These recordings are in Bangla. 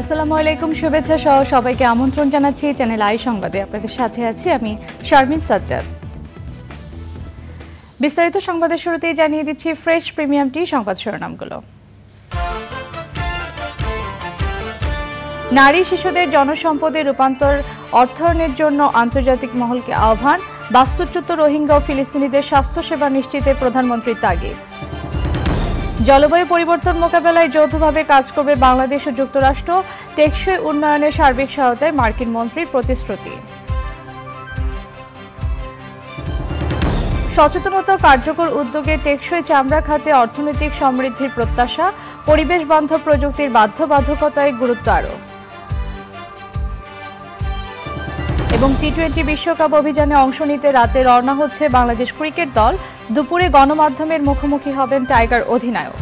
আসসালামু আলাইকুম, শুভেচ্ছা সহ সবাইকে আমন্ত্রণ জানাচ্ছি চ্যানেল আই সংবাদে। আপনাদের সাথে আছি আমি শারমিন সাজ্জাদ। বিস্তারিত সংবাদের শুরুতেই জানিয়ে দিচ্ছি ফ্রেশ প্রিমিয়াম টি সংবাদ শিরোনামগুলো। নারী শিশুদের জনসম্পদে রূপান্তর অর্থায়নের জন্য আন্তর্জাতিক মহলকে আহ্বান, বাস্তুচ্যুত রোহিঙ্গা ও ফিলিস্তিনিদের স্বাস্থ্যসেবা নিশ্চিতে প্রধানমন্ত্রীর তাগিদ। জলবায়ু পরিবর্তন মোকাবেলায় যৌথভাবে কাজ করবে বাংলাদেশ ও যুক্তরাষ্ট্র, টেকসই উন্নয়নের সার্বিক সহায়তায় মার্কিন মন্ত্রীর প্রতিশ্রুতি। সচেতনতা কার্যকর উদ্যোগে টেকসই চামড়া খাতে অর্থনৈতিক সমৃদ্ধির প্রত্যাশা, পরিবেশ বান্ধব প্রযুক্তির বাধ্যবাধকতায় গুরুত্ব আরোপ। এবং টি-20 বিশ্বকাপ অভিযানে অংশ নিতে রাতে রওনা হচ্ছে বাংলাদেশ ক্রিকেট দল। দুপুরে গণমাধ্যমের মুখোমুখি হবেন টাইগার অধিনায়ক।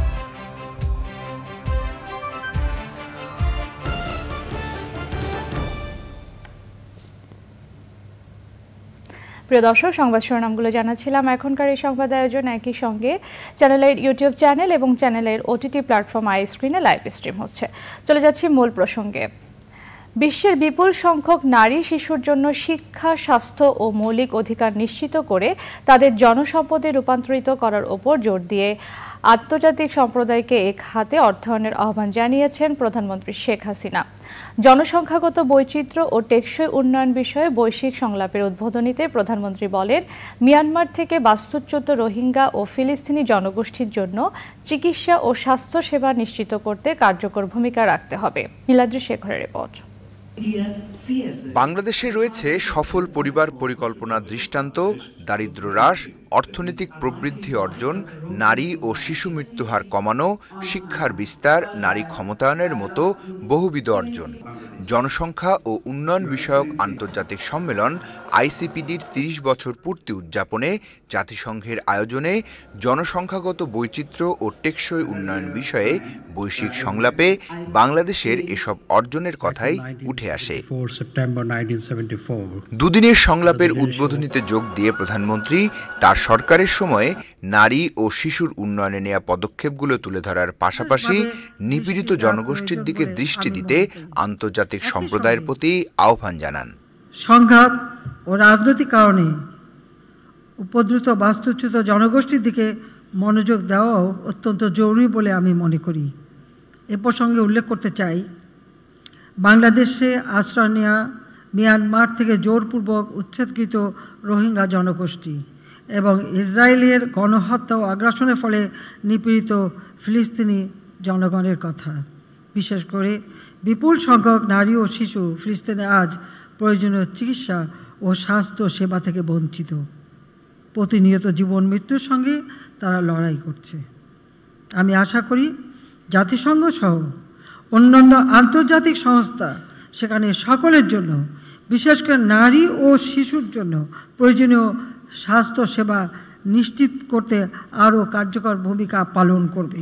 প্রিয় দর্শক, সংবাদ শিরোনামগুলো জানাচ্ছিলাম। এখনকার এই সংবাদ আয়োজন একই সঙ্গে চ্যানেলের ইউটিউব চ্যানেল এবং চ্যানেলের ওটিটি প্ল্যাটফর্ম আই স্ক্রিনে লাইভ স্ট্রিম হচ্ছে। চলে যাচ্ছি মূল প্রসঙ্গে। বিশ্বের বিপুল সংখ্যক নারী শিশুর জন্য শিক্ষা, স্বাস্থ্য ও মৌলিক অধিকার নিশ্চিত করে তাদের জনসম্পদে রূপান্তরিত করার ওপর জোর দিয়ে আন্তর্জাতিক সম্প্রদায়কে এক হাতে অর্থায়নের আহ্বান জানিয়েছেন প্রধানমন্ত্রী শেখ হাসিনা। জনসংখ্যাগত বৈচিত্র্য ও টেকসই উন্নয়ন বিষয়ে বৈশ্বিক সংলাপের উদ্বোধনীতে প্রধানমন্ত্রী বলেন, মিয়ানমার থেকে বাস্তুচ্যুত রোহিঙ্গা ও ফিলিস্তিনি জনগোষ্ঠীর জন্য চিকিৎসা ও স্বাস্থ্যসেবা নিশ্চিত করতে কার্যকর ভূমিকা রাখতে হবে। নীলাদ্রি শেখরের রিপোর্ট। বাংলাদেশে রয়েছে সফল পরিবার পরিকল্পনার দৃষ্টান্ত, দারিদ্র্য হ্রাস, অর্থনৈতিক প্রবৃদ্ধি অর্জন, নারী ও শিশু মৃত্যুহার কমানো, শিক্ষার বিস্তার, নারী ক্ষমতায়নের মতো বহুবিধ অর্জন। জনসংখ্যা ও উন্নয়ন বিষয়ক আন্তর্জাতিক সম্মেলন আইসিপিডির ৩০ বছর পূর্তি উদযাপনে জাতিসংঘের আয়োজনে জনসংখ্যাগত বৈচিত্র্য ও টেকসই উন্নয়ন বিষয়ে বৈশ্বিক সংলাপে বাংলাদেশের এসব অর্জনের কথাই উঠে আসে। দুদিনের সংলাপের উদ্বোধনীতে যোগ দিয়ে প্রধানমন্ত্রী তার সরকারের সময়ে নারী ও শিশুর উন্নয়নে নেওয়া পদক্ষেপগুলো তুলে ধরার পাশাপাশি নিপীড়িত জনগোষ্ঠীর দিকে দৃষ্টি দিতে আন্তর্জাতিক সম্প্রদায়ের প্রতি আহ্বান জানান। সংঘাত ও রাজনৈতিক কারণে উপদ্রুত বাস্তুচ্যুত জনগোষ্ঠীর দিকে মনোযোগ দেওয়াও অত্যন্ত জরুরি বলে আমি মনে করি। এ প্রসঙ্গে উল্লেখ করতে চাই, বাংলাদেশে আশ্রয় নেওয়া মিয়ানমার থেকে জোরপূর্বক উচ্ছেদকৃত রোহিঙ্গা জনগোষ্ঠী এবং ইসরায়েলের গণহত্যা ও আগ্রাসনের ফলে নিপীড়িত ফিলিস্তিনি জনগণের কথা। বিশেষ করে বিপুল সংখ্যক নারী ও শিশু ফিলিস্তিনে আজ প্রয়োজনীয় চিকিৎসা ও স্বাস্থ্য সেবা থেকে বঞ্চিত। প্রতিনিয়ত জীবন মৃত্যুর সঙ্গে তারা লড়াই করছে। আমি আশা করি জাতিসংঘ সহ অন্যান্য আন্তর্জাতিক সংস্থা সেখানে সকলের জন্য, বিশেষ করে নারী ও শিশুর জন্য প্রয়োজনীয় স্বাস্থ্য সেবা নিশ্চিত করতে আরও কার্যকর ভূমিকা পালন করবে।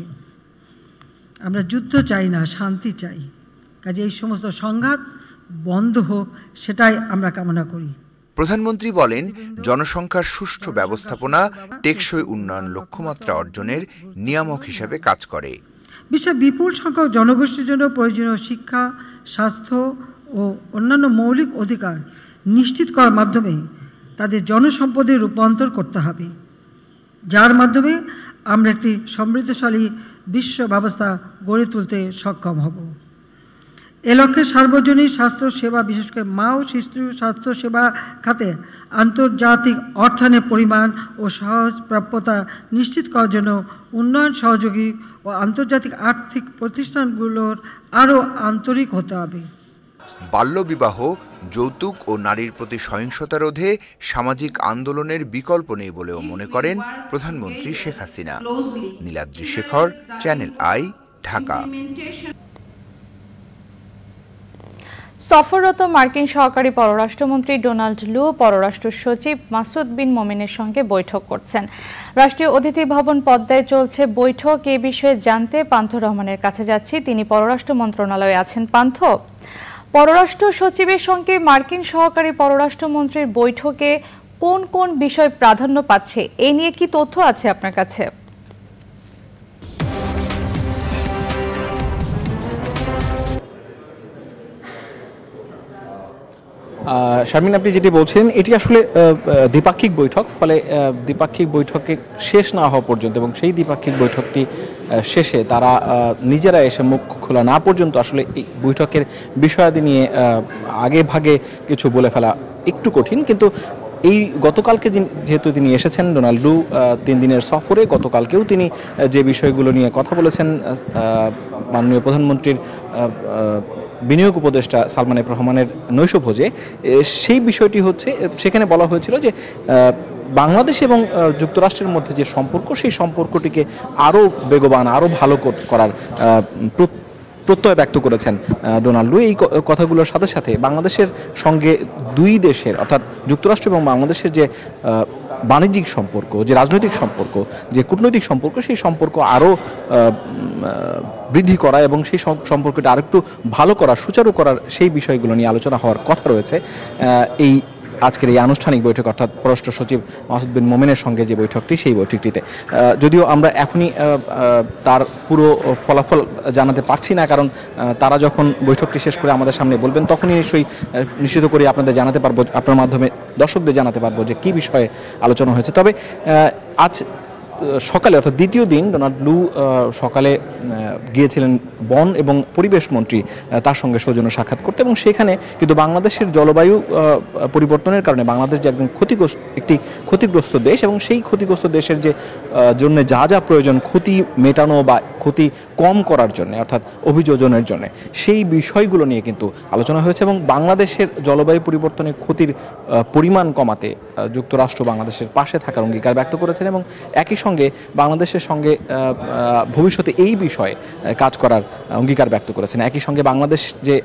আমরা যুদ্ধ চাই না, শান্তি চাই। কাজে এই সমস্ত সংঘাত বন্ধ হোক, সেটাই আমরা কামনা করি। প্রধানমন্ত্রী বলেন, জনসংখ্যার সুষ্ঠু ব্যবস্থাপনা টেকসই উন্নয়ন লক্ষ্যমাত্রা অর্জনের নিয়ামক হিসেবে কাজ করে। বিশ্বের বিপুল সংখ্যক জনগোষ্ঠীর জন্য প্রয়োজনীয় শিক্ষা, স্বাস্থ্য ও অন্যান্য মৌলিক অধিকার নিশ্চিত করার মাধ্যমে তাদের জনসম্পদে রূপান্তর করতে হবে, যার মাধ্যমে আমরা একটি সমৃদ্ধশালী বিশ্ব ব্যবস্থা গড়ে তুলতে সক্ষম হব। এ লক্ষ্যে সার্বজনীন স্বাস্থ্য সেবা, বিশেষ করে মা ও শিশু স্বাস্থ্য সেবা খাতে আন্তর্জাতিক অর্থায়নের পরিমাণ ও সহজ প্রাপ্যতা নিশ্চিত করার জন্য উন্নয়ন সহযোগী ও আন্তর্জাতিক আর্থিক প্রতিষ্ঠানগুলোর আরও আন্তরিক হতে হবে। বাল্যবিবাহ, যৌতুক ও নারীর প্রতি সহিংসতা রোধে সামাজিক আন্দোলনের বিকল্প নেই বলেও মনে করেন প্রধানমন্ত্রী শেখ হাসিনা। নীলাদ্রি শেখর, চ্যানেল আই, ঢাকা। সফররত মার্কিন সহকারী পররাষ্ট্রমন্ত্রী ডোনাল্ড লু পররাষ্ট্র সচিব মাসুদ বিন মোমেনের সঙ্গে বৈঠক করছেন। রাষ্ট্রীয় অতিথি ভবন পদ্মায় চলছে বৈঠক। এ বিষয়ে জানতে পান্থ রহমানের কাছে যাচ্ছি। তিনি পররাষ্ট্র মন্ত্রণালয়ে আছেন। পান্থ, পররাষ্ট্র সচিবের সঙ্গে মার্কিন সহকারী পররাষ্ট্রমন্ত্রীর বৈঠকে কোন কোন বিষয় প্রাধান্য পাচ্ছে, এ নিয়ে কি তথ্য আছে আপনার কাছে? শারমিন, আপনি যেটি বলছেন এটি আসলে দ্বিপাক্ষিক বৈঠক, ফলে দ্বিপাক্ষিক বৈঠকে শেষ না হওয়া পর্যন্ত এবং সেই দ্বিপাক্ষিক বৈঠকটি শেষে তারা নিজেরা এসে মুখ খোলা না পর্যন্ত আসলে এই বৈঠকের বিষয়াদি নিয়ে আগে ভাগে কিছু বলে ফেলা একটু কঠিন। কিন্তু এই গতকালকে যেহেতু তিনি এসেছেন ডোনাল্ড লু 3 দিনের সফরে, গতকালকেও তিনি যে বিষয়গুলো নিয়ে কথা বলেছেন মাননীয় প্রধানমন্ত্রীর বিনিয়োগ উপদেষ্টা সালমান এফ রহমানের নৈশভোজে, সেই বিষয়টি হচ্ছে সেখানে বলা হয়েছিল যে বাংলাদেশ এবং যুক্তরাষ্ট্রের মধ্যে যে সম্পর্ক, সেই সম্পর্কটিকে আরও বেগবান, আরও ভালো করার প্রত্যয় ব্যক্ত করেছেন ডোনাল্ড লু। এই কথাগুলোর সাথে সাথে বাংলাদেশের সঙ্গে দুই দেশের অর্থাৎ যুক্তরাষ্ট্র এবং বাংলাদেশের যে বাণিজ্যিক সম্পর্ক, যে রাজনৈতিক সম্পর্ক, যে কূটনৈতিক সম্পর্ক, সেই সম্পর্ক আরও বৃদ্ধি করা এবং সেই সম্পর্কটা আরেকটু ভালো করা, সুচারু করার সেই বিষয়গুলো নিয়ে আলোচনা হওয়ার কথা রয়েছে এই আজকের এই আনুষ্ঠানিক বৈঠক, অর্থাৎ পররাষ্ট্র সচিব মাসুদ বিন মোমেনের সঙ্গে যে বৈঠকটি, সেই বৈঠকটিতে। যদিও আমরা এখনই তার পুরো ফলাফল জানাতে পারছি না, কারণ তারা যখন বৈঠকটি শেষ করে আমাদের সামনে বলবেন তখনই নিশ্চয়ই নিশ্চিত করে আপনাদের জানাতে পারবো, আপনার মাধ্যমে দর্শকদের জানাতে পারবো যে কী বিষয়ে আলোচনা হয়েছে। তবে আজ সকালে অর্থাৎ দ্বিতীয় দিন ডোনাল্ড লু সকালে গিয়েছিলেন বন এবং পরিবেশ মন্ত্রী তার সঙ্গে সৌজন্য সাক্ষাৎ করতে, এবং সেখানে কিন্তু বাংলাদেশের জলবায়ু পরিবর্তনের কারণে বাংলাদেশ যে একদম ক্ষতিগ্রস্ত দেশ, এবং সেই ক্ষতিগ্রস্ত দেশের যে জন্য যা যা প্রয়োজন ক্ষতি মেটানো বা ক্ষতি কম করার জন্য অর্থাৎ অভিযোজনের জন্য, সেই বিষয়গুলো নিয়ে কিন্তু আলোচনা হয়েছে। এবং বাংলাদেশের জলবায়ু পরিবর্তনের ক্ষতির পরিমাণ কমাতে যুক্তরাষ্ট্র বাংলাদেশের পাশে থাকার অঙ্গীকার ব্যক্ত করেছেন, এবং একই সঙ্গে বাংলাদেশের সঙ্গে ভবিষ্যতে এই বিষয়ে কাজ করার অঙ্গীকার ব্যক্ত করেছেন। একই সঙ্গে বাংলাদেশ যে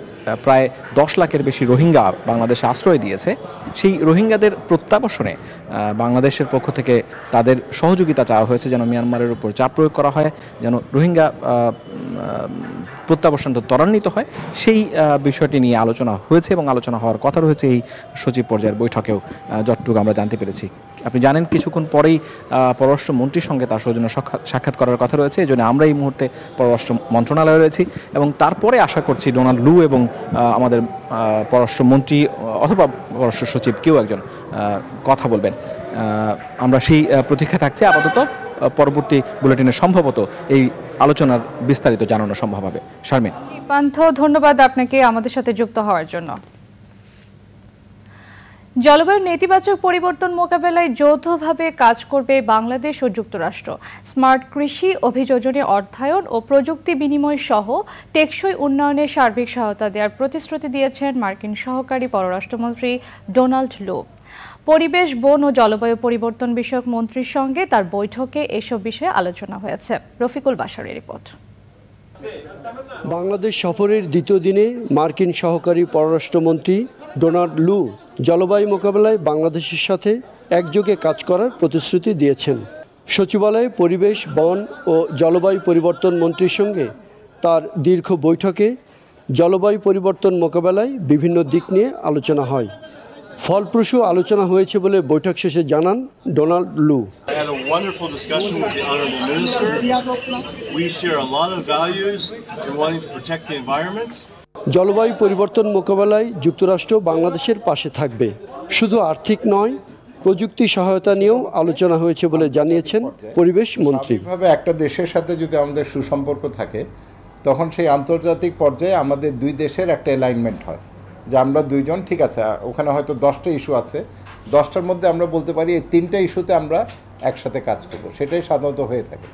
প্রায় 10 লাখের বেশি রোহিঙ্গা বাংলাদেশে আশ্রয় দিয়েছে, সেই রোহিঙ্গাদের প্রত্যাবাসনে বাংলাদেশের পক্ষ থেকে তাদের সহযোগিতা চাওয়া হয়েছে, যেন মিয়ানমারের উপর চাপ প্রয়োগ করা হয়, যেন রোহিঙ্গা প্রত্যাবাসন ত্বরান্বিত হয়, সেই বিষয়টি নিয়ে আলোচনা হয়েছে এবং আলোচনা হওয়ার কথা রয়েছে এই সচিব পর্যায়ের বৈঠকেও, যতটুকু আমরা জানতে পেরেছি। আপনি জানেন কিছুক্ষণ পরেই পররাষ্ট্র মন্ত্রীর সঙ্গে তার সৌজন্য সাক্ষাৎ করার কথা রয়েছে, এই জন্য আমরা এই মুহূর্তে পররাষ্ট্র মন্ত্রণালয়ে রয়েছি, এবং তারপরে আশা করছি ডোনাল্ড লু এবং আমাদের পররাষ্ট্রমন্ত্রী অথবা পররাষ্ট্র সচিব কেউ একজন কথা বলবেন। আমরা সেই প্রতীক্ষা থাকছে। আপাতত পরবর্তী বুলেটিনে সম্ভবত এই আলোচনার বিস্তারিত জানানো সম্ভব হবে। শারমিন, পান্থ, ধন্যবাদ আপনাকে আমাদের সাথে যুক্ত হওয়ার জন্য। জলবায়ুর নেতিবাচক পরিবর্তন মোকাবেলায় যৌথভাবে কাজ করবে বাংলাদেশ ও যুক্তরাষ্ট্র। স্মার্ট কৃষি, অভিযোজনে অর্থায়ন ও প্রযুক্তি বিনিময় সহ টেকসই উন্নয়নে সার্বিক সহায়তা দেওয়ার প্রতিশ্রুতি দিয়েছেন মার্কিন সহকারী পররাষ্ট্রমন্ত্রী ডোনাল্ড লু। পরিবেশ, বন ও জলবায়ু পরিবর্তন বিষয়ক মন্ত্রীর সঙ্গে তার বৈঠকে এসব বিষয়ে আলোচনা হয়েছে। রফিকুল বাশারের রিপোর্ট। বাংলাদেশ সফরের দ্বিতীয় দিনে মার্কিন সহকারী পররাষ্ট্রমন্ত্রী ডোনাল্ড লু জলবায়ু মোকাবেলায় বাংলাদেশের সাথে একযোগে কাজ করার প্রতিশ্রুতি দিয়েছেন। সচিবালয়ে পরিবেশ, বন ও জলবায়ু পরিবর্তন মন্ত্রীর সঙ্গে তার দীর্ঘ বৈঠকে জলবায়ু পরিবর্তন মোকাবেলায় বিভিন্ন দিক নিয়ে আলোচনা হয়। ফলপ্রসূ আলোচনা হয়েছে বলে বৈঠক শেষে জানান ডোনাল্ড লু। জলবায়ু পরিবর্তন মোকাবেলায় যুক্তরাষ্ট্র বাংলাদেশের পাশে থাকবে, শুধু আর্থিক নয় প্রযুক্তি সহায়তা নিয়েও আলোচনা হয়েছে বলে জানিয়েছেন পরিবেশ মন্ত্রী। একটা দেশের সাথে যদি আমাদের সুসম্পর্ক থাকে, তখন সেই আন্তর্জাতিক পর্যায়ে আমাদের দুই দেশের একটা অ্যালাইনমেন্ট হয় যে আমরা দুইজন ঠিক আছে, ওখানে হয়তো 10টা ইস্যু আছে, 10টার মধ্যে আমরা বলতে পারি এই 3টা ইস্যুতে আমরা একসাথে কাজ করব, সেটাই সাধারণত হয়ে থাকে।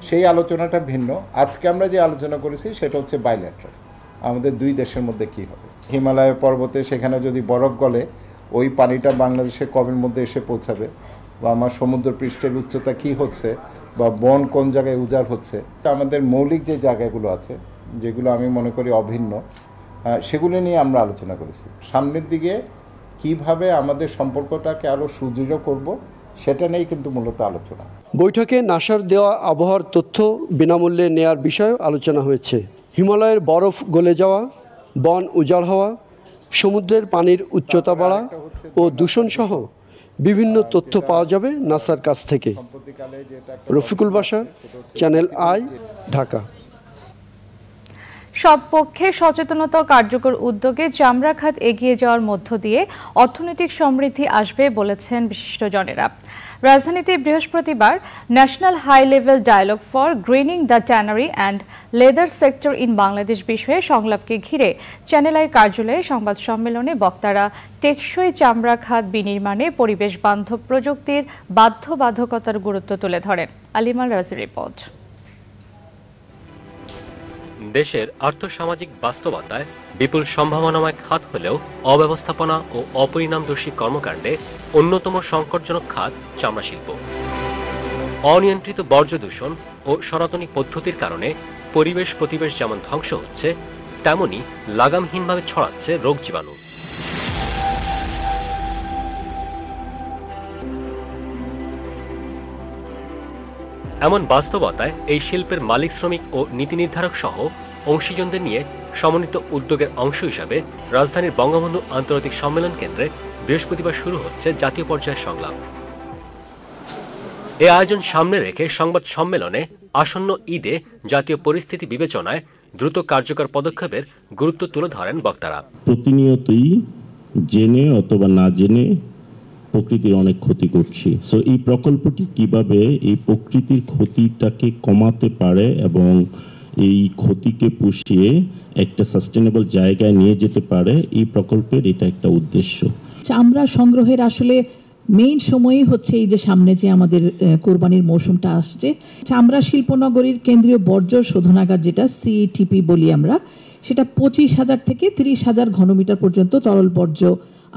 সেই আলোচনাটা ভিন্ন। আজকে আমরা যে আলোচনা করেছি সেটা হচ্ছে বাইল্যাটারাল, আমাদের দুই দেশের মধ্যে কি হবে। হিমালয় পর্বতে সেখানে যদি বরফ গলে, ওই পানিটা বাংলাদেশের কবের মধ্যে এসে পৌঁছাবে, বা আমার সমুদ্র পৃষ্ঠের উচ্চতা কি হচ্ছে, বা বন কোন জায়গায় উজাড় হচ্ছে, আমাদের মৌলিক যে জায়গাগুলো আছে যেগুলো আমি মনে করি অভিন্ন, সেগুলো নিয়ে আমরা আলোচনা করেছি। সামনের দিকে কিভাবে আমাদের সম্পর্কটাকে আরও সুদৃঢ় করব, সেটা নিয়েই কিন্তু মূলত আলোচনা। বৈঠকে নাসার দেওয়া আবহাওয়ার তথ্য বিনামূল্যে নেয়ার বিষয়েও আলোচনা হয়েছে। হিমালয়ের বরফ গলে যাওয়া, বন উজাড় হওয়া, সমুদ্রের পানির উচ্চতা বাড়া ও দূষণ সহ বিভিন্ন তথ্য পাওয়া যাবে নাসার কাছ থেকে। রফিকুল বাশার, চ্যানেল আই, ঢাকা। সব পক্ষে সচেতনতা ও কার্যকর উদ্যোগে চামড়া খাত এগিয়ে যাওয়ার মধ্য দিয়ে অর্থনৈতিক সমৃদ্ধি আসবে বলেছেন বিশিষ্টজনেরা। রাজধানীতে বৃহস্পতিবার national high level dialogue for greening the tannery and leather sector in Bangladesh বিষয়ে সংলাপকে ঘিরে চ্যানেল আই কার্যালয়ে সংবাদ সম্মেলনে বক্তারা টেকসই চামড়া খাত বিনির্মাণে পরিবেশ বান্ধব প্রযুক্তির বাধ্যবাধকতার গুরুত্ব তুলে ধরেন। আলিমাল রাজির রিপোর্ট। দেশের আর্থসামাজিক বাস্তবতায় বিপুল সম্ভাবনাময় খাত হলেও অব্যবস্থাপনা ও অপরিণামদর্শী কর্মকাণ্ডে অন্যতম সংকটজনক খাত চামড়া শিল্প। অনিয়ন্ত্রিত বর্জ্য দূষণ ও সনাতনী পদ্ধতির কারণে পরিবেশ যেমন ধ্বংস হচ্ছে, তেমনি লাগামহীনভাবে ছড়াচ্ছে রোগ জীবাণু। এমন বাস্তবতায় এই শিল্পের মালিক, শ্রমিক ও নীতি নির্ধারক সহ অংশীজনদের নিয়ে সমন্বিত উদ্যোগের অংশ হিসাবে রাজধানীর বঙ্গবন্ধু আন্তর্জাতিক সম্মেলন কেন্দ্রে বৃহস্পতিবার শুরু হচ্ছে জাতীয় পর্যায়ের সংলাপ। এ আয়োজন সামনে রেখে সংবাদ সম্মেলনে আসন্ন ঈদে জাতীয় পরিস্থিতি বিবেচনায় দ্রুত কার্যকর পদক্ষেপের গুরুত্ব তুলে ধরেন বক্তারা। প্রতিনিয়তই জেনে অথবা না জেনে প্রকৃতির অনেক ক্ষতি করছি। সো এই প্রকল্পটি কিভাবে এই প্রকৃতির ক্ষতিটাকে কমাতে পারে এবং এই ক্ষতিকে পুষিয়ে একটা সাস্টেনেবল জায়গায় নিয়ে যেতে পারে, এই প্রকল্পের এটা একটা উদ্দেশ্য। চামড়া সংগ্রহের আসলে মেইন সময়ই হচ্ছে এই যে সামনে যে আমাদের কোরবানির মৌসুমটা আসছে। চামড়া শিল্পনগরীর কেন্দ্রীয় বর্জ্য শোধনাগার, যেটা সিইটিপি বলি আমরা, সেটা 25,000 থেকে 30,000 ঘনমিটার পর্যন্ত তরল বর্জ্য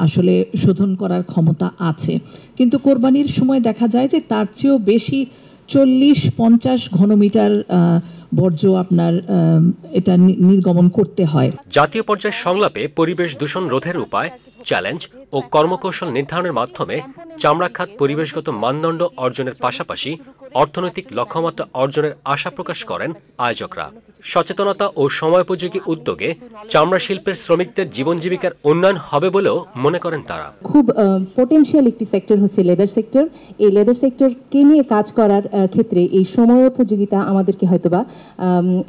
আসলে শোধন করার ক্ষমতা আছে। কিন্তু কোরবানির সময় দেখা যায় যে তার চেয়েও বেশি 40-50 ঘনমিটার বর্জ্য আপনার এটা নির্গমন করতে হয়। জাতীয় পর্যায়ের সংলাপে পরিবেশ দূষণ রোধের উপায়, চ্যালেঞ্জ ও কর্মকৌশল নির্ধারণের মাধ্যমে চামড়া খাত পরিবেশগত মানদণ্ড অর্জনের পাশাপাশি অর্থনৈতিক লক্ষ্যমাত্রা অর্জনের আশা প্রকাশ করেন আয়োজকরা। সচেতনতা ও সময়োপযোগী উদ্যোগে চামড়া শিল্পের শ্রমিকদের জীবন জীবিকার উন্নয়ন হবে বলেও মনে করেন তারা। খুব পোটেনশিয়াল একটি সেক্টর হচ্ছে লেদার সেক্টর। এই লেদার সেক্টরকে নিয়ে কাজ করার ক্ষেত্রে এই সময়োপযোগিতা আমাদেরকে হয়তোবা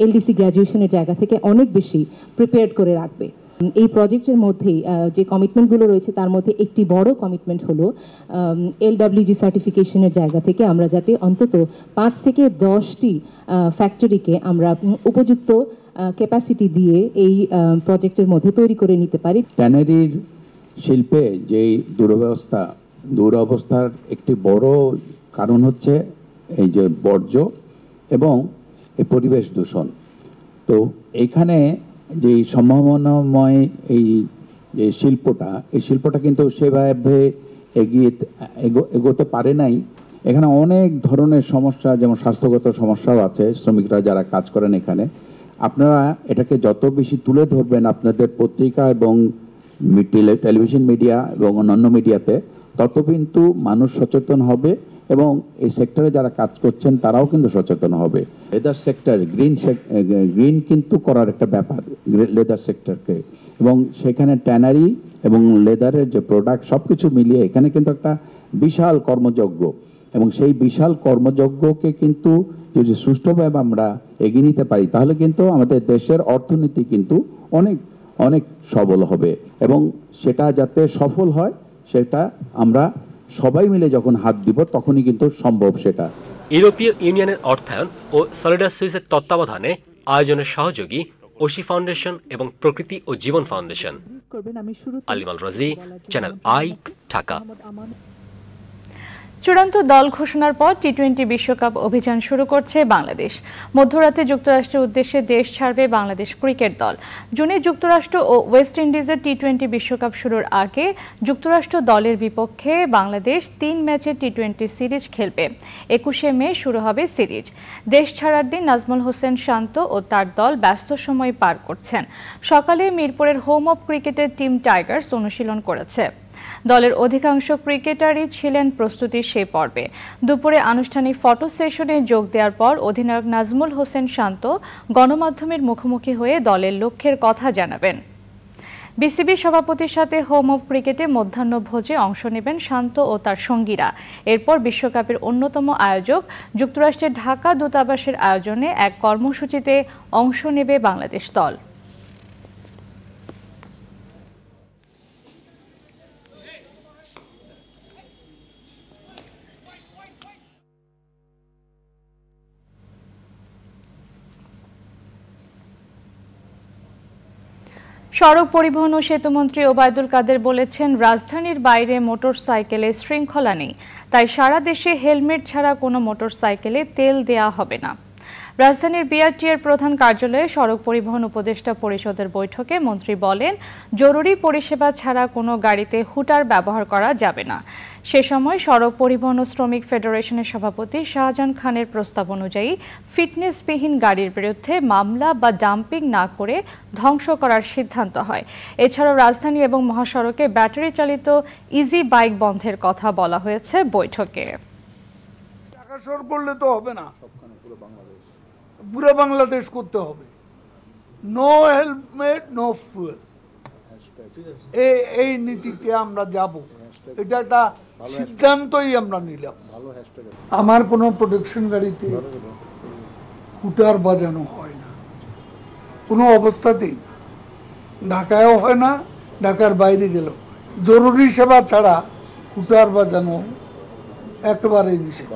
এলডিসি গ্র্যাজুয়েশনের জায়গা থেকে অনেক বেশি প্রিপেয়ার্ড করে রাখবে। এই প্রজেক্টের মধ্যেই যে কমিটমেন্টগুলো রয়েছে তার মধ্যে একটি বড় কমিটমেন্ট হলো এলডব্লিউজি সার্টিফিকেশনের জায়গা থেকে আমরা যাতে অন্তত 5 থেকে 10টি ফ্যাক্টরিকে আমরা উপযুক্ত ক্যাপাসিটি দিয়ে এই প্রজেক্টের মধ্যে তৈরি করে নিতে পারি। ট্যানারির শিল্পে যে দুরবস্থার একটি বড় কারণ হচ্ছে এই যে বর্জ্য এবং এই পরিবেশ দূষণ। তো এইখানে যে সম্ভাবনাময় এই যে শিল্পটা কিন্তু সেভাবে এগোতে পারে নাই। এখানে অনেক ধরনের সমস্যা, যেমন স্বাস্থ্যগত সমস্যাও আছে। শ্রমিকরা যারা কাজ করেন এখানে, আপনারা এটাকে যত বেশি তুলে ধরবেন আপনাদের পত্রিকা এবং টেলিভিশন মিডিয়া এবং অন্যান্য মিডিয়াতে, তত কিন্তু মানুষ সচেতন হবে এবং এই সেক্টরে যারা কাজ করছেন তারাও কিন্তু সচেতন হবে। লেদার সেক্টর গ্রিন কিন্তু করার একটা ব্যাপার লেদার সেক্টরকে, এবং সেখানে ট্যানারি এবং লেদারের যে প্রোডাক্ট সব কিছু মিলিয়ে এখানে কিন্তু একটা বিশাল কর্মযজ্ঞ, এবং সেই বিশাল কর্মযজ্ঞকে কিন্তু যদি সুষ্ঠুভাবে আমরা এগিয়ে নিতে পারি তাহলে কিন্তু আমাদের দেশের অর্থনীতি কিন্তু অনেক অনেক সবল হবে, এবং সেটা যাতে সফল হয় সেটা আমরা সবাই মিলে যখন হাত দিব তখনই কিন্তু সম্ভব সেটা। ইউরোপীয় ইউনিয়নের অর্থায়ন ও সলিডার সুইসের তত্ত্বাবধানে আয়োজনের সহযোগী ওশি ফাউন্ডেশন এবং প্রকৃতি ও জীবন ফাউন্ডেশন। আলিমাল রাজি, চ্যানেল আই, ঢাকা। চূড়ান্ত দল ঘোষণার পর টি-20 বিশ্বকাপ অভিযান শুরু করছে বাংলাদেশ। মধ্যরাতে যুক্তরাষ্ট্রের উদ্দেশ্যে দেশ ছাড়বে বাংলাদেশ ক্রিকেট দল। জুনে যুক্তরাষ্ট্র ও ওয়েস্ট ইন্ডিজের টি-20 বিশ্বকাপ শুরুর আগে যুক্তরাষ্ট্র দলের বিপক্ষে বাংলাদেশ 3 ম্যাচের টি-20 সিরিজ খেলবে। 21শে মে শুরু হবে সিরিজ। দেশ ছাড়ার দিন নাজমুল হোসেন শান্ত ও তার দল ব্যস্ত সময় পার করছেন। সকালে মিরপুরের হোম অব ক্রিকেটের টিম টাইগার্স অনুশীলন করেছে। দলের অধিকাংশ ক্রিকেটারই ছিলেন প্রস্তুতির সেই পর্বে। দুপুরে আনুষ্ঠানিক ফটো সেশনে যোগ দেওয়ার পর অধিনায়ক নাজমুল হোসেন শান্ত গণমাধ্যমের মুখোমুখি হয়ে দলের লক্ষ্যের কথা জানাবেন। বিসিবি সভাপতির সাথে হোম অফ ক্রিকেটে মধ্যাহ্নভোজে অংশ নেবেন শান্ত ও তার সঙ্গীরা। এরপর বিশ্বকাপের অন্যতম আয়োজক যুক্তরাষ্ট্রের ঢাকা দূতাবাসের আয়োজনে এক কর্মসূচিতে অংশ নেবে বাংলাদেশ দল। সড়ক পরিবহন ও সেতুমন্ত্রী ওবায়দুল কাদের বলেছেন, রাজধানীর বাইরে মোটরসাইকেলে শৃঙ্খলা নেই, তাই সারা দেশে হেলমেট ছাড়া কোনো মোটরসাইকেলে তেল দেয়া হবে না। রাজধানীর বিআরটিএর প্রধান কার্যালয়ে সড়ক পরিবহন উপদেষ্টা পরিষদের বৈঠকে মন্ত্রী বলেন, জরুরি পরিষেবা ছাড়া কোনো গাড়িতে হুটার ব্যবহার করা যাবে না। সে সময় সড়ক পরিবহন ও শ্রমিক ফেডারেশনের সভাপতি শাহজাহান খানের প্রস্তাব অনুযায়ী ফিটনেসবিহীন গাড়ির বিরুদ্ধে মামলা বা ডাম্পিং না করে ধ্বংস করার সিদ্ধান্ত হয়। এছাড়াও রাজধানী এবং মহাসড়কে ব্যাটারি চালিত ইজি বাইক বন্ধের কথা বলা হয়েছে বৈঠকে। টাকা সর করলে তো হবে না, পুরো বাংলাদেশ করতে হবে। নো হেলমেট নো ফুয়েল, এই নীতিতে আমরা যাব, এটা একটা সিদ্ধান্তই আমরা নিলাম। আমার কোনো প্রোটেকশন গাড়িতে হুটার বাজানো হয় না, কোনো অবস্থাতেই না। ঢাকায়ও হয় না, ঢাকার বাইরে গেলেও। জরুরি সেবা ছাড়া হুটার বাজানো একেবারেই নিষেধ।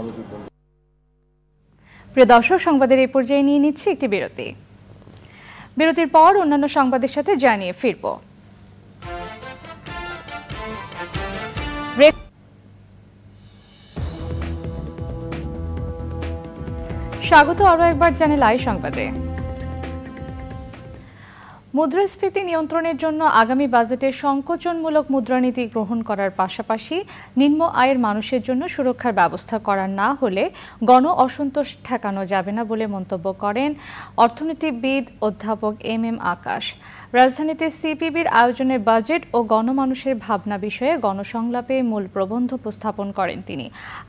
প্রিয় দর্শক, সংবাদের এই পর্যায়ে নিয়ে নিচ্ছি একটি বিরতি। বিরতির পর অন্যান্য সংবাদের সাথে জানিয়ে ফিরব। স্বাগত আরও একবার চ্যানেল আই সংবাদে। মুদ্রাস্ফীতি নিয়ন্ত্রণের জন্য আগামী বাজেটে সংকোচনমূলক মুদ্রানীতি গ্রহণ করার পাশাপাশি নিম্ন আয়ের মানুষের জন্য সুরক্ষার ব্যবস্থা করা না হলে গণ অসন্তোষ ঠেকানো যাবে না বলে মন্তব্য করেন অর্থনীতিবিদ অধ্যাপক এম আকাশ। রাজধানীতে সিপিবির আয়োজনে বাজেট ও গণমানুষের ভাবনা বিষয়ে গণসংলাপে মূল প্রবন্ধ উপস্থাপন করেন তিনি।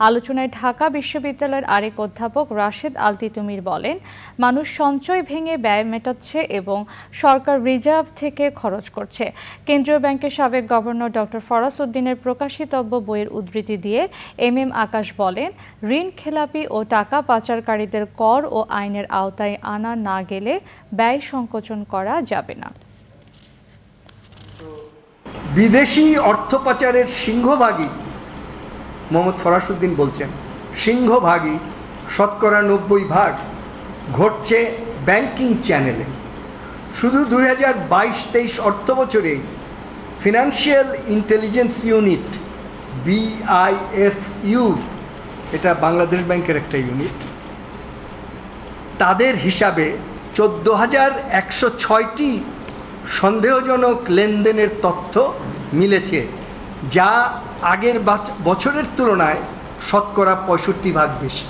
আলোচনায় ঢাকা বিশ্ববিদ্যালয়ের আরেক অধ্যাপক রাশেদ আল তিতুমির বলেন, মানুষ সঞ্চয় ভেঙে ব্যয় মেটাচ্ছে এবং সরকার রিজার্ভ থেকে খরচ করছে। কেন্দ্রীয় ব্যাংকের সাবেক গভর্নর ডক্টর ফরাস উদ্দিনের প্রকাশিতব্য বইয়ের উদ্ধৃতি দিয়ে এম আকাশ বলেন, ঋণ খেলাপি ও টাকা পাচারকারীদের কর ও আইনের আওতায় আনা না গেলে ব্যয় সংকোচন করা যাবে না। বিদেশি অর্থ পাচারের সিংহভাগই মোহাম্মদ ফরাসউদ্দিন বলছেন, সিংহভাগই শতকরা 90% ঘটছে ব্যাংকিং চ্যানেলে। শুধু 2022-23 অর্থ বছরে ফিনান্সিয়াল ইন্টেলিজেন্স ইউনিট BIFU, এটা বাংলাদেশ ব্যাংকের একটা ইউনিট, তাদের হিসাবে 14,106টি সন্দেহজনক লেনদেনের তথ্য মিলেছে, যা আগের বছরের তুলনায় শতকরা 65% বেশি।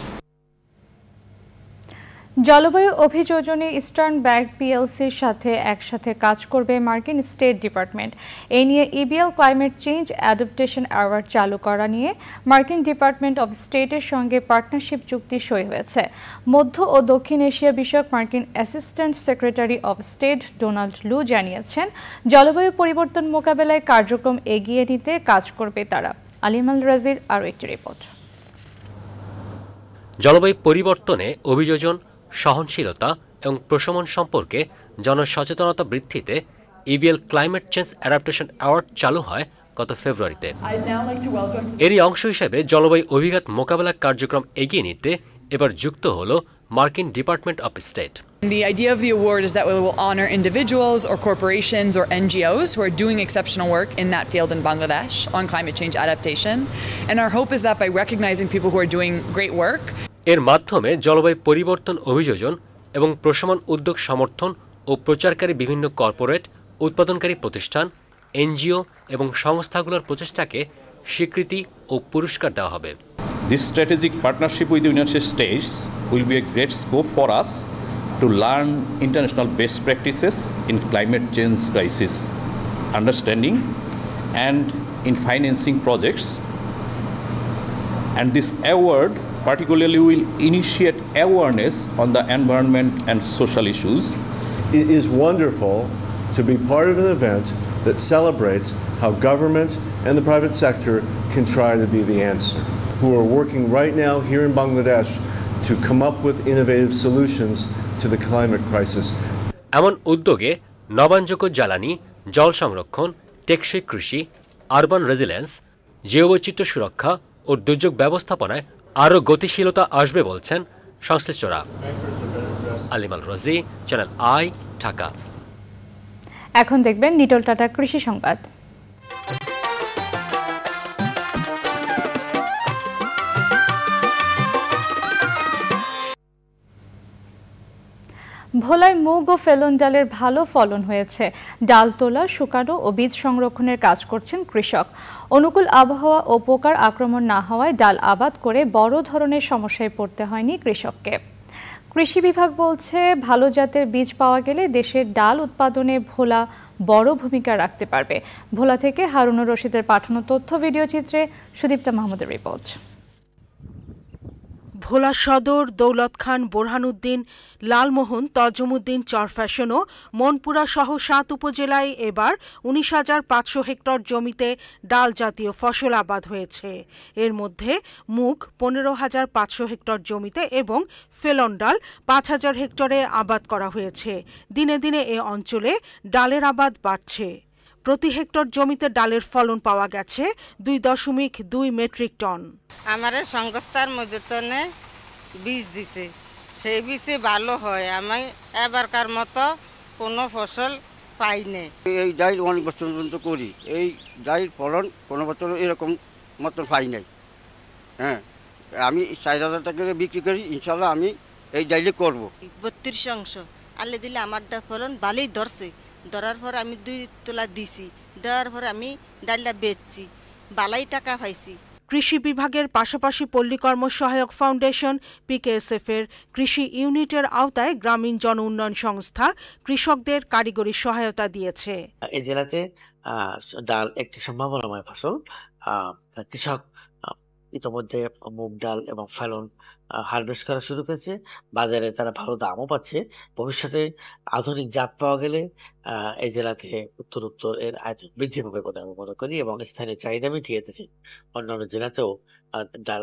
জলবায়ু অভিযোজনে ইস্টার্ন ব্যাংক পিএলসির সাথে একসাথে কাজ করবে মার্কিন স্টেট ডিপার্টমেন্ট। এই নিয়ে EBL climate change adaptation award চালু করা নিয়ে মার্কিন ডিপার্টমেন্ট অব স্টেটের সঙ্গে পার্টনারশিপ চুক্তি সই হয়েছে। মধ্য ও দক্ষিণ এশিয়া বিষয়ক মার্কিন assistant secretary of state Donald লু জানিয়েছেন, জলবায়ু পরিবর্তন মোকাবেলায় কার্যক্রম এগিয়ে নিতে কাজ করবে তারা। আলিমাল রাজির আরও একটি রিপোর্ট। জলবায়ু পরিবর্তনে অভিযোজন, সহনশীলতা এবং প্রশমন সম্পর্কে জনসচেতনতা বৃদ্ধিতে EBL climate change adaptation award চালু হয় গত ফেব্রুয়ারিতে। এরই অংশ হিসেবে জলবায়ু অভিঘাত মোকাবেলা কার্যক্রম এগিয়ে নিতে এবার যুক্ত হল মার্কিন department of state. The idea of the award is that we will honor individuals or corporations or NGOs who are doing exceptional work in that field in Bangladesh on climate change adaptation. And our hope is that by recognizing people who are doing great work, এর মাধ্যমে জলবায়ু পরিবর্তন অভিযোজন এবং প্রশমন উদ্যোগ সমর্থন ও প্রচারকারী বিভিন্ন কর্পোরেট, উৎপাদনকারী প্রতিষ্ঠান, এনজিও এবং সংস্থাগুলোর প্রচেষ্টাকে স্বীকৃতি ও পুরস্কার দেওয়া হবে। This strategic partnership with the United States will be a great scope for us to learn international best practices in climate change crisis understanding and in financing projects. And this award particularly will initiate awareness on the environment and social issues. It is wonderful to be part of an event that celebrates how government and the private sector can try to be the answer, who are working right now here in Bangladesh to come up with innovative solutions to the climate crisis. এমন উদ্যোগে নবায়নযোগ্য জ্বালানি, জল সংরক্ষণ, টেকসই কৃষি, আরবান রেজিলিয়েন্স, জীববৈচিত্র্য সুরক্ষা ও দুর্যোগ ব্যবস্থাপনায় আরও গতিশীলতা আসবে বলছেন সংশ্লিষ্টরা। আলিমাল রোজি, চ্যানেল আই, ঢাকা। এখন দেখবেন নিটল টাটা কৃষি সংবাদ। ভোলায় মুগ ও ফেলন ডালের ভালো ফলন হয়েছে। ডাল তোলা, শুকানো ও বীজ সংরক্ষণের কাজ করছেন কৃষক। অনুকূল আবহাওয়া ও পোকার আক্রমণ না হওয়ায় ডাল আবাদ করে বড় ধরনের সমস্যায় পড়তে হয়নি কৃষককে। কৃষি বিভাগ বলছে, ভালো জাতের বীজ পাওয়া গেলে দেশের ডাল উৎপাদনে ভোলা বড় ভূমিকা রাখতে পারবে। ভোলা থেকে হারুনুর রশিদের পাঠানো তথ্য ভিডিও চিত্রে সুদীপ্তা মাহমুদের রিপোর্ট। ভোলা সদর, দৌলত খান, বোরহানউদ্দিন, লালমোহন, তজুমউদ্দিন, চরফ্যাশন ও মনপুরা সহ ৭ উপজেলায় এবার ১৯,৫০০ হেক্টর জমিতে ডাল জাতীয় ফসল আবাদ হয়েছে। এর মধ্যে মুগ ১৫,৫০০ হেক্টর জমিতে এবং ফেলন ডাল ৫,০০০ হেক্টরে আবাদ করা হয়েছে। দিনে দিনে এ অঞ্চলে ডালের আবাদ বাড়ছে। প্রতি হেক্টর জমিতে ডালের ফলন পাওয়া গেছে ২.২ মেট্রিক টন। আমার সংস্থার মধ্যে বীজ দিছে, সেই বীজে ভালো হয়। আমি এবারকার মতো কোনো ফসল পাই নাই। এই ডাইল অনেক বছর পর্যন্ত করি, এই ডাইল ফলন কোনো বছর এরকম মতো পাই নাই। হ্যাঁ, আমি ৪,০০০ টাকা বিক্রি করি, ইনশাল্লাহ আমি এই ডাইলে করবো। ৩২ অংশ আলে দিলে আমার ফলন ভালোই ধরছে। ধরার পর আমি ২ তোলা দিছি, দেওয়ার পর আমি ডালটা বেচছি, বালাই টাকা পাইছি। কৃষি বিভাগের পাশাপাশি পল্লী কর্ম সহায়ক ফাউন্ডেশন, পিকেএসএফ এর কৃষি ইউনিটের আওতায় গ্রামীণ জন উন্নয়ন সংস্থা কৃষকদের কারিগরি সহায়তা দিয়েছে। এই জেলাতে ডাল একটি সম্ভাবনাময় ফসল। কৃষক ইতিমধ্যে মুগ ডাল এবং ফেলন হারভেস্ট করা শুরু করেছে। বাজারে তারা ভালো দামও পাচ্ছে। ভবিষ্যতে আধুনিক জাত পাওয়া গেলে এই জেলাতে উত্তর এর আয়তন বৃদ্ধি পাবে বলে আমি মনে করি এবং স্থানীয় চাহিদা মিটিয়ে দিতেছে অন্যান্য জেলাতেও ডাল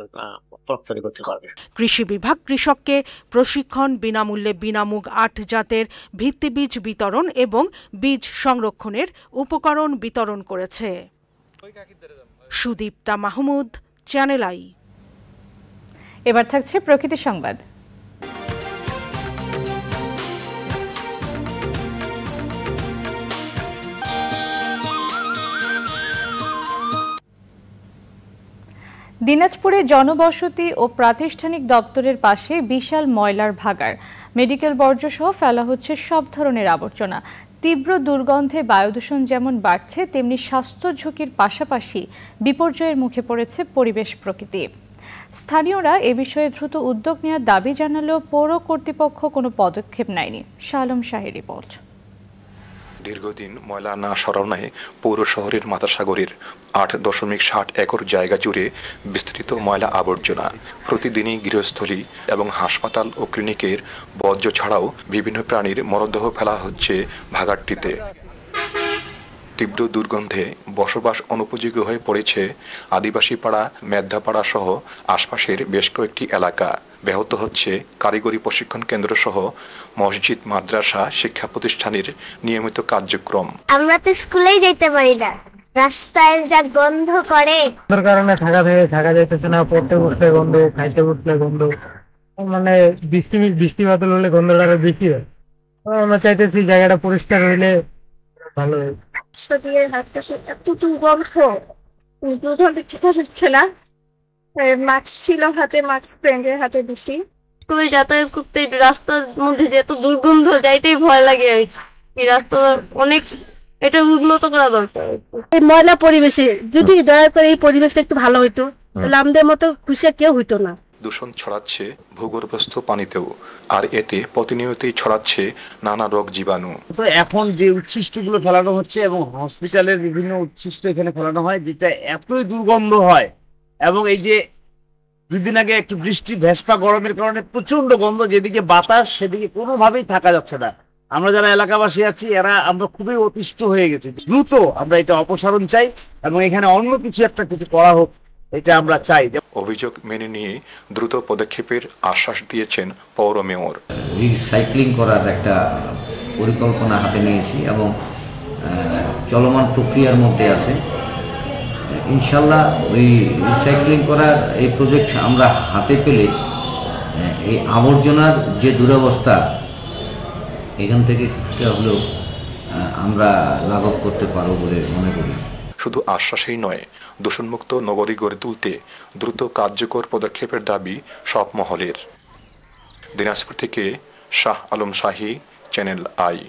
রপ্তানি করতে পারবে। কৃষি বিভাগ কৃষককে প্রশিক্ষণ, বিনামূল্যে বিনামুগ ৮ জাতের ভিত্তিবীজ বিতরণ এবং বীজ সংরক্ষণের উপকরণ বিতরণ করেছে। Sudipta Mahmud, channel I. এবার থাকছে প্রকৃতি সংবাদ। দিনাজপুরে জনবসতি ও প্রাতিষ্ঠানিক দপ্তরের পাশে বিশাল ময়লার ভাগাড়। মেডিকেল বর্জ্য সহ ফেলা হচ্ছে সব ধরনের আবর্জনা। তীব্র দুর্গন্ধে বায়ুদূষণ যেমন বাড়ছে, তেমনি স্বাস্থ্য ঝুঁকির পাশাপাশি বিপর্যয়ের মুখে পড়েছে পরিবেশ প্রকৃতি। স্থানীয়রা এ বিষয়ে দ্রুত উদ্যোগ নেওয়ার দাবি জানালেও পৌর কর্তৃপক্ষ কোনো পদক্ষেপ নেয়নি। শালম শাহের রিপোর্ট। দীর্ঘদিন ময়লা না সরানোয় পৌর শহরের মাতাসাগরের ৮.৭ একর জায়গা জুড়ে বিস্তৃত ময়লা আবর্জনা। প্রতিদিনই গৃহস্থলী এবং হাসপাতাল ও ক্লিনিকের বর্জ্য ছাড়াও বিভিন্ন প্রাণীর মরদেহ ফেলা হচ্ছে ভাগাড়টিতে। তীব্র দুর্গন্ধে বসবাস অনুপযোগী হয়ে পড়েছে আদিবাসী পাড়া, মেদ্ধাপাড়া সহ আশপাশের বেশ কয়েকটি এলাকা। ব্যাহত হচ্ছে কারিগরি প্রশিক্ষণ কেন্দ্র সহ মসজিদ, মাদ্রাসা, শিক্ষা প্রতিষ্ঠানের নিয়মিত কার্যক্রম। আমরা তো স্কুলেই যেতে পারি না, রাস্তায় যা গন্ধ করে। তার কারণে থাকা যাইতেছে না, পড়তে বসলে গন্ধ, খাইতে বসলে গন্ধ, মানে বৃষ্টি বাদল হলে গন্ধটা আরো বেশি হয়। আমরা চাইতেছি জায়গাটা পরিষ্কার হইলে ভালো হয়। ঠিক হচ্ছে না, মাস্ক ছিল হাতে, মাস্ক ফ্রেন্ডের হাতে দিছি। স্কুলে যাতায়াত করতে রাস্তার মধ্যে যেত দুর্গন্ধ, যাইতেই ভয় লাগে। এই রাস্তা অনেক, এটা উন্নত করা দরকার। এই ময়লা পরিবেশে যদি দয়া করে এই পরিবেশটা একটু ভালো হইতো, তাহলে আমাদের মতো খুশি কেউ হইতো না। দূষণ ছড়াচ্ছে ভূগর্ভস্থ পানিতেও, আর এতে প্রতিনিয়তই ছড়াচ্ছে নানা রোগ জীবাণু। তো এখন যে উচ্ছিষ্টগুলো ফেলানো হচ্ছে এবং হসপিটালের বিভিন্ন উচ্ছিষ্ট এখানে ফেলানো হয়, যেটা এতই দুর্গন্ধ হয় এবং এই যে 2 দিন আগে একটু বৃষ্টি ভেস্পা গরমের কারণে প্রচন্ড গন্ধ, যেদিকে বাতাস সেদিকে কোনোভাবেই থাকা যাচ্ছে না। আমরা যারা এলাকাবাসী আছি এরা আমরা খুবই অতিষ্ঠ হয়ে গেছি। দ্রুত আমরা এটা অপসারণ চাই এবং এখানে অন্য কিছু করা হোক, এটা আমরা চাই। অভিযোগ মেনে নিয়ে দ্রুত পদক্ষেপের আশ্বাস দিয়েছেন পৌর মেয়র। রিসাইক্লিং করার একটা পরিকল্পনা হাতে নিয়েছি এবং চলমান প্রক্রিয়ার মধ্যে আছে। ইনশাল্লাহ ওই রিসাইক্লিং করার এই প্রজেক্ট আমরা হাতে পেলে এই আবর্জনার যে দুরবস্থা এখান থেকে কিছুটা হলেও আমরা লাঘব করতে পারবো বলে মনে করি। শুধু আশ্বাসেই নয়, দূষণমুক্ত নগরী গড়ে তুলতে দ্রুত কার্যকর পদক্ষেপের দাবি সব মহলের। দিনাজপুর থেকে শাহ আলম শাহী, চ্যানেল আই।